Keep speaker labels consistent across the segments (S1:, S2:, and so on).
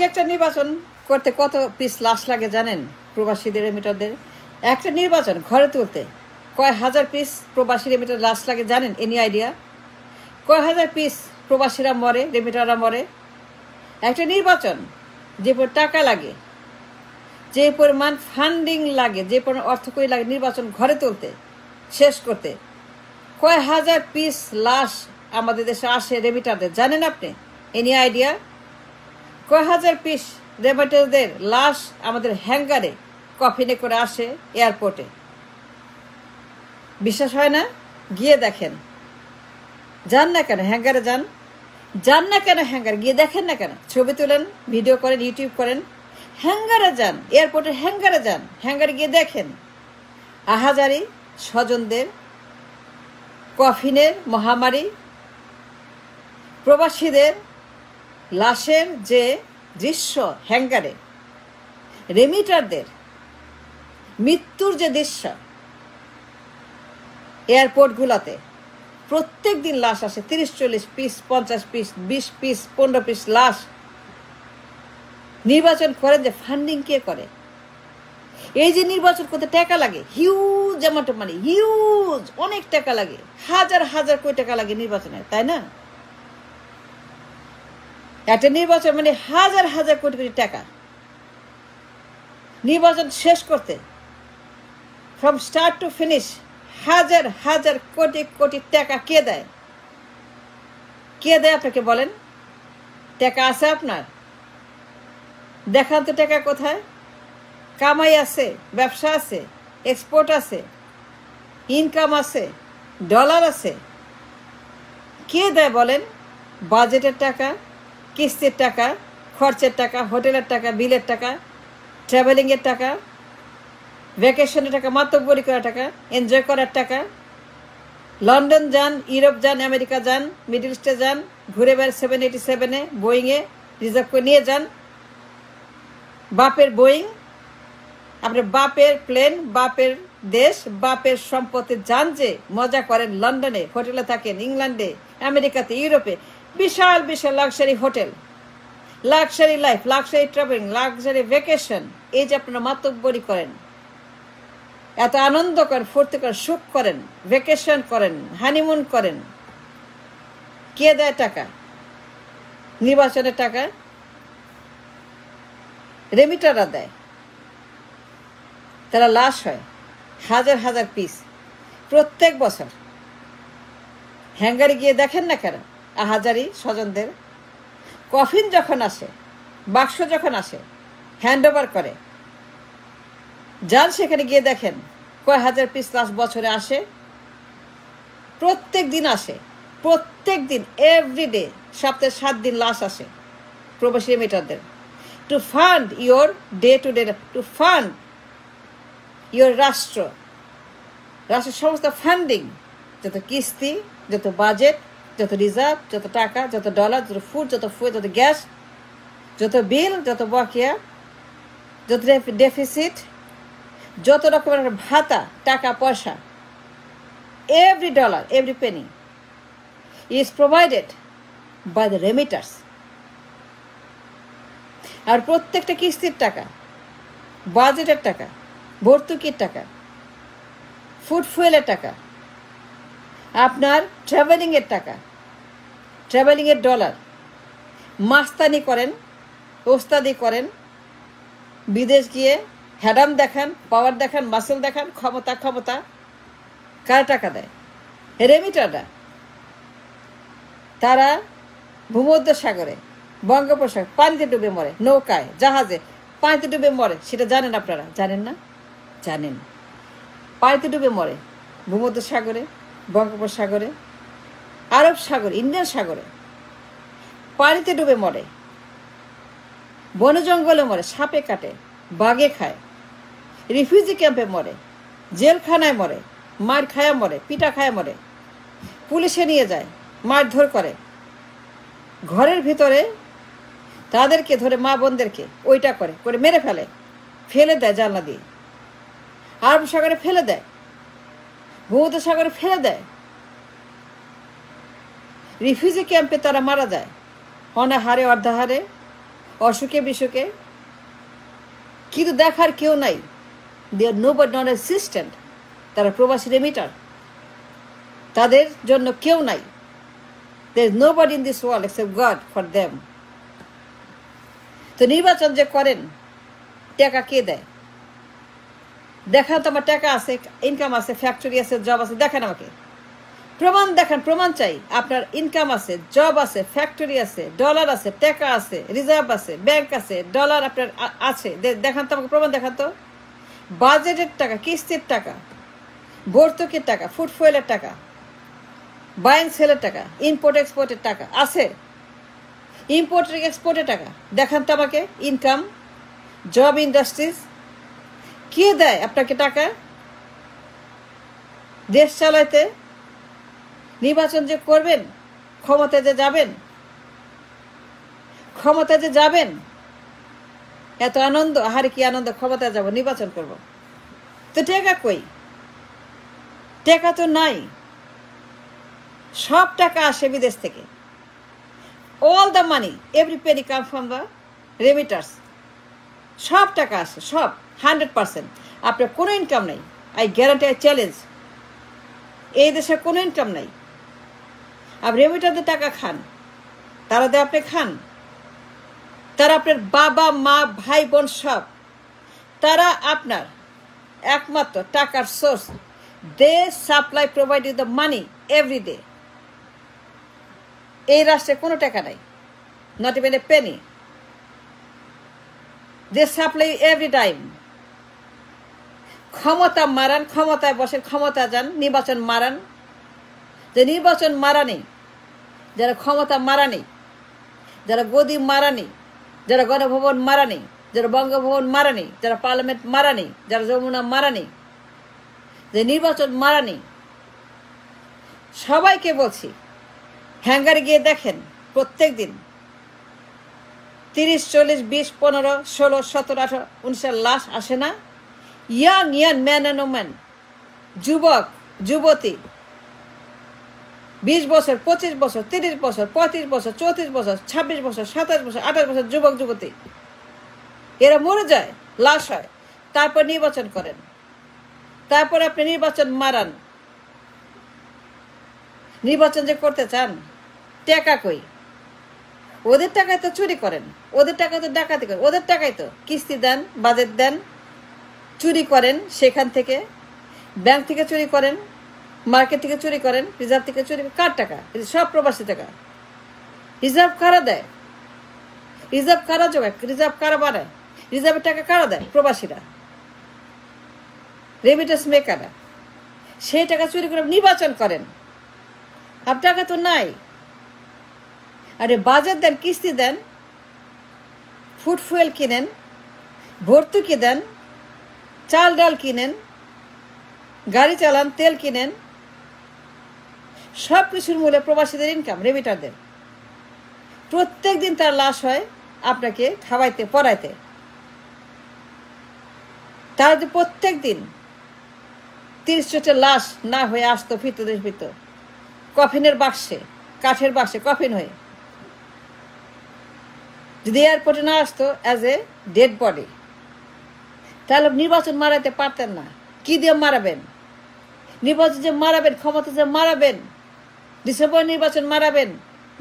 S1: একটা নির্বাচন করতে কত পিস লাশ লাগে জানেন? প্রবাসীদের রেমিটারদের একটা নির্বাচন ঘরে তুলতে কয় হাজার পিস প্রবাসী রেমিটার লাশ লাগে জানেন? Any idea? কয় হাজার পিস প্রবাসীরা মরে, রেমিটাররা মরে। একটা নির্বাচন যে টাকা লাগে, যে পরিমাণ ফান্ডিং লাগে, যে পরিমাণ অর্থকরী লাগে নির্বাচন ঘরে তুলতে, শেষ করতে, কয় হাজার পিস লাশ আমাদের দেশে আসে রেমিটারদের জানেন আপনি? Any idea? কয় হাজার পিস রেমিটারদের লাশ আমাদের হ্যাঙ্গারে কফিনে করে আসে এয়ারপোর্টে। বিশ্বাস হয় না? গিয়ে দেখেন। যান না কেন হ্যাঙ্গারে? যান না কেন হ্যাঙ্গার? গিয়ে দেখেন না কেন? ছবি তুলেন, ভিডিও করেন, ইউটিউব করেন, হ্যাঙ্গারে যান, এয়ারপোর্টের হ্যাঙ্গারে যান, হ্যাঙ্গারে গিয়ে দেখেন আহাজারি স্বজনদের কফিনের মহামারী, প্রবাসীদের লাশের যে দৃশ্য হ্যাঙ্গারে, রেমিটারদের মৃত্যুর যে দৃশ্য এয়ারপোর্টগুলোতে। প্রত্যেক দিন লাশ আসে 30-40 পিস, 50 পিস, 20 পিস, 15 পিস লাশ। নির্বাচন করেন যে ফান্ডিং কে করে? এই যে নির্বাচন করতে টাকা লাগে, huge amount of money, huge, অনেক টাকা লাগে, হাজার হাজার কোটি টাকা লাগে নির্বাচনে, তাই না? একটা নির্বাচন মানে হাজার হাজার কোটি কোটি টাকা। নির্বাচন শেষ করতে ফ্রম স্টার্ট টু ফিনিশ হাজার হাজার কোটি কোটি টাকা কে দেয়? কে দেয় আপনাকে বলেন? টাকা আছে আপনার? দেখান তো টাকা কোথায়? কামাই আছে, ব্যবসা আছে, এক্সপোর্ট আছে, ইনকাম আছে, ডলার আছে। কে দেয় বলেন? বাজেটের টাকা, কিস্তির টাকা, খরচের টাকা, হোটেলের টাকা, বিলের টাকা, ট্রাভেলিংয়ের টাকা, ভ্যাকেশনের টাকা, মাতব্বরি করার টাকা, এনজয় করার টাকা। লন্ডন যান, ইউরোপ যান, আমেরিকা যান, মিডল ইস্টে যান, ঘুরে বেড়ান 787-এ, বোয়িংয়ে রিজার্ভ করে নিয়ে যান। বাপের বোয়িং, আপনার বাপের প্লেন, বাপের দেশ, বাপের সম্পত্তি যান, যে মজা করেন লন্ডনে, হোটেলে থাকেন, ইংল্যান্ডে, আমেরিকাতে, ইউরোপে, বিশাল বিশাল luxury hotel, luxury life, luxury travelling, luxury vacation. এই যে আপনারা মাতব্বরি করেন, এত আনন্দ করেন, ফুর্তি করেন, সুখ করেন, ভ্যাকেশন করেন, হানিমুন করেন, কে দেয় টাকা? নির্বাচনের টাকা রেমিটাররা দেয়। তারা লাশ হয় হাজার হাজার পিস প্রত্যেক বছর। হ্যাঙ্গারে গিয়ে দেখেন না কেন আহাজারি স্বজনদের? কফিন যখন আসে, বাক্স যখন আসে, হ্যান্ড ওভার করে যান, সেখানে গিয়ে দেখেন কয় হাজার পিস লাশ বছরে আসে। প্রত্যেক দিন আসে, প্রত্যেক দিন, এভরিডে, সপ্তাহে 7 দিন লাশ আসে প্রবাসী রেমিটারদের। To fund your day to day, to fund your রাষ্ট্রের সমস্ত ফান্ডিং, যত কিস্তি, যত বাজেট, যত রিজার্ভ, যত টাকা, যত ডলার, যত ফুড, যত ফুয়েল, যত গ্যাস, যত বিল, যত বকেয়া, যত ডেফিসিট, যত রকমের ভাতা, টাকা পয়সা, every dollar, every penny is provided by the remitters. আর প্রত্যেকটা কিস্তির টাকা, বাজেটের টাকা, ভর্তুকির টাকা, ফুড ফুয়েলের টাকা, আপনার ট্রাভেলিংয়ের টাকা, ট্রাভেলিংয়ের ডলার, মাস্তানি করেন, ওস্তাদি করেন, বিদেশ গিয়ে হ্যাডাম দেখান, পাওয়ার দেখান, মাসল দেখান, ক্ষমতা। কার টাকা দেয়? রেমিটাররা। তারা ভূমধ্য সাগরে, বঙ্গোপসাগরে পানিতে ডুবে মরে, নৌকায়, জাহাজে পানিতে ডুবে মরে। সেটা জানেন আপনারা? জানেন না? জানেন। পানিতে ডুবে মরে ভূমধ্য সাগরে, বঙ্গোপসাগরে, আরব সাগরে, ইন্ডিয়ান সাগরে পানিতে ডুবে মরে, বন জঙ্গলে মরে, সাপে কাটে, বাঘে খায়, রিফিউজি ক্যাম্পে মরে, জেলখানায় মরে, মার খায়া মরে, পিটা খায়া মরে, পুলিশে নিয়ে যায়, মারধর করে, ঘরের ভিতরে তাদেরকে ধরে, মা বোনদেরকে ওইটা করে মেরে ফেলে দেয় জানলা দিয়ে, আরব সাগরে ফেলে দেয়, ভূমধ্য সাগরে ফেলে দেয়। রিফিউজি ক্যাম্পে তারা মারা যায় অনাহারে, অর্ধাহারে, অসুখে বিসুখে, কিন্তু দেখার কেউ নাই। দে আর নোবডি, নট অ্যাসিস্ট্যান্ট। তারা প্রবাসী রেমিটার, তাদের জন্য কেউ নাই। There is nobody in this world except God for them. তো নির্বাচন যে করেন, টাকা কে দেয়? দেখান তো আমার টাকা আছে, ইনকাম আছে, ফ্যাক্টরি আছে, জব আছে, দেখান আমাকে, প্রমাণ দেখান, প্রমাণ চাই। আপনার ইনকাম আছে, জব আছে, ফ্যাক্টরি আছে, ডলার আছে, টাকা আছে, রিজার্ভ আছে, ব্যাংক আছে, ডলার আপনার আছে, দেখান তো আমাকে, প্রমাণ দেখান তো। বাজেটের টাকা, কিস্তির টাকা, ভর্তুকির টাকা, ফুড ফুয়েলের টাকা, বাইং সেলের টাকা, ইম্পোর্ট এক্সপোর্টের টাকা আছে, ইম্পোর্ট এক্সপোর্টের টাকা দেখান তো আমাকে। ইনকাম, জব, ইন্ডাস্ট্রিজ, কে দেয় আপনাকে টাকা দেশ চালাইতে? নির্বাচন যে করবেন, ক্ষমতায় যে যাবেন, ক্ষমতায় যে যাবেন, এত আনন্দ, আহারে কি আনন্দ, ক্ষমতায় যাব, নির্বাচন করব। তো টাকা কই? টাকা তো নাই। সব টাকা আসে বিদেশ থেকে। All the money, every penny come from the remitters. সব টাকা আসে, সব 100%। আপনার কোনো ইনকাম নাই, আই গ্যারান্টি, আই চ্যালেঞ্জ, এই দেশে কোনো ইনকাম নাই। আপনি রেমিটারদের টাকা খান, তারা দেয়, আপনি খান। তারা আপনার বাবা মা ভাই বোন সব, তারা আপনার একমাত্র টাকার source. They supply, provide you the money every day. এই রাষ্ট্রে কোনো টাকা নাই, not even a penny. They supply every time. ক্ষমতা মারান, ক্ষমতায় বসেন, ক্ষমতা যান, নির্বাচন মারান। যে নির্বাচন মারা নেই, যারা ক্ষমতা মারা নেই, যারা গদি মারা নেই, যারা গণভবন মারা নেই, যারা বঙ্গভবন মারা নেই, যারা পার্লামেন্ট মারা নেই, যারা যমুনা মারা নেই, যে নির্বাচন মারা নেই, সবাইকে বলছি, হ্যাঙ্গারে গিয়ে দেখেন প্রত্যেক দিন 30, 40, 20, 15, 16, 17, 18, 19 লাশ আসে না? ইয়াং ম্যান অ্যান্ড ওম্যান, যুবক যুবতী, 20 বছর, 25 বছর, 30 বছর, 35 বছর, 34 বছর, 26 বছর, 27 বছর, 28 বছর যুবক যুবতী, এরা মরে যায়, লাশ হয়। তারপর নির্বাচন করেন, তারপর আপনি নির্বাচন মারান। নির্বাচন যে করতে চান, টাকা কই? ওদের টাকায় তো চুরি করেন, ওদের টাকা তো ডাকাতি করেন, ওদের টাকায় তো কিস্তি দেন, বাজেট দেন, চুরি করেন। সেখান থেকে ব্যাংক থেকে চুরি করেন, মার্কেট থেকে চুরি করেন, রিজার্ভ থেকে চুরি। কার টাকা? সব প্রবাসী টাকা। রিজার্ভ কারা দেয়? রিজার্ভ কারা জোগায়? রিজার্ভ কারা বাড়ায়? রিজার্ভের টাকা কারা দেয়? প্রবাসীরা, রেমিটেন্স মেকাররা। সেই টাকা চুরি করে নির্বাচন করেন। আপনার টাকা তো নাই। আরে বাজার দেন, কিস্তি দেন, ফুড ফুয়েল কিনেন, ভর্তুকি দেন, চাল ডাল কিনেন, গাড়ি চালান, তেল কিনেন। সব কিছুর মূলে প্রবাসীদের ইনকাম, রেমিটারদের। প্রত্যেক দিন তার লাশ হয় আপনাকে খাওয়াইতে পড়াইতে। তারা যে প্রত্যেক দিন 30-40 লাশ না হয়ে আসতো, ফিরত দেশ ফিরত কফিনের বাক্সে, কাঠের বাক্সে কফিন হয়ে। যদি এয়ারপোর্টে না আসতো অ্যাজ এ ডেড বডি, তাহলে নির্বাচন মারাইতে পারতেন না। কি দিয়ে মারাবেন? নির্বাচন যে মারাবেন, ক্ষমতা যে মারাবেন, ডিসেম্বর নির্বাচন মারাবেন,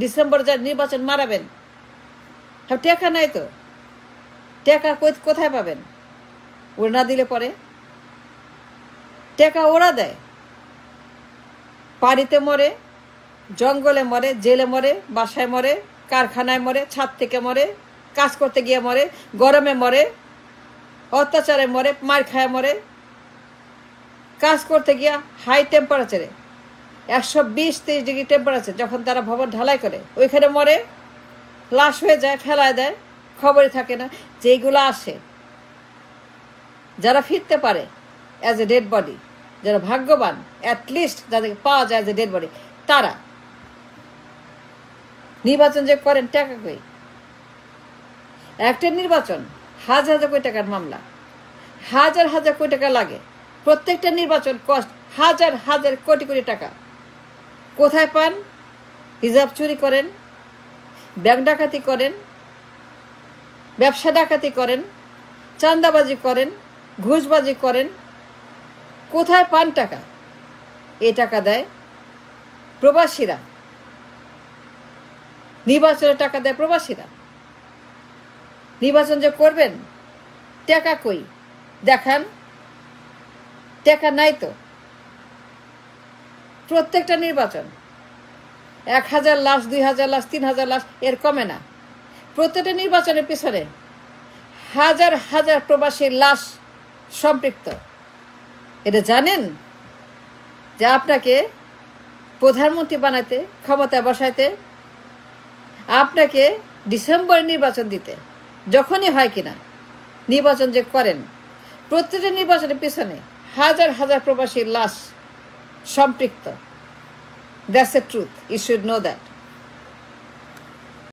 S1: ডিসেম্বর যা নির্বাচন মারাবেন, টাকা নাই তো। টাকা কোথায় পাবেন? ওরা না দিলে পরে টাকা ওরা দেয়। বাড়িতে মরে, জঙ্গলে মরে, জেলে মরে, বাসায় মরে, কারখানায় মরে, ছাদ থেকে মরে, কাজ করতে গিয়ে মরে, গরমে মরে, অত্যাচারে মরে, মার খায় মরে, কাজ করতে গিয়া হাই টেম্পারেচারে 120-30 ডিগ্রি টেম্পারেচার যখন তারা ভবন ঢালাই করে, ওইখানে মরে, লাশ হয়ে যায়, ফেলায় দেয়, খবরই থাকে না। যেইগুলো আসে, যারা ফিরতে পারে অ্যাজ এ ডেড বডি, যারা ভাগ্যবান, অ্যাটলিস্ট যাদেরকে পাওয়া যায় অ্যাজ এ ডেড বডি, তারা নির্বাচন যে করেন, টাকা কই? একটা নির্বাচন হাজার হাজার কোটি টাকার মামলা, হাজার হাজার কোটি টাকা লাগে। প্রত্যেকটা নির্বাচন কস্ট হাজার হাজার কোটি কোটি টাকা। কোথায় পান? রিজার্ভ চুরি করেন, ব্যাংক ডাকাতি করেন, ব্যবসা ডাকাতি করেন, চাঁদাবাজি করেন, ঘুষবাজি করেন। কোথায় পান টাকা? এই টাকা দেয় প্রবাসীরা, নির্বাচনের টাকা দেয় প্রবাসীরা। নির্বাচন যে করবেন, টাকা কই দেখান, টাকা নাই তো। প্রত্যেকটা নির্বাচন 1000 লাশ, 2000 লাশ, 3000 লাশ, এর কমে না। প্রত্যেকটা নির্বাচনের পিছনে হাজার হাজার প্রবাসীর লাশ সম্পৃক্ত। এটা জানেন যে আপনাকে প্রধানমন্ত্রী বানাতে, ক্ষমতায় বসাইতে, আপনাকে ডিসেম্বরে নির্বাচন দিতে, যখনই হয় কিনা নির্বাচন যে করেন, প্রত্যেকটা নির্বাচনের পিছনে হাজার হাজার প্রবাসীর লাশ সম্পৃক্ত। That's a truth, you should know that.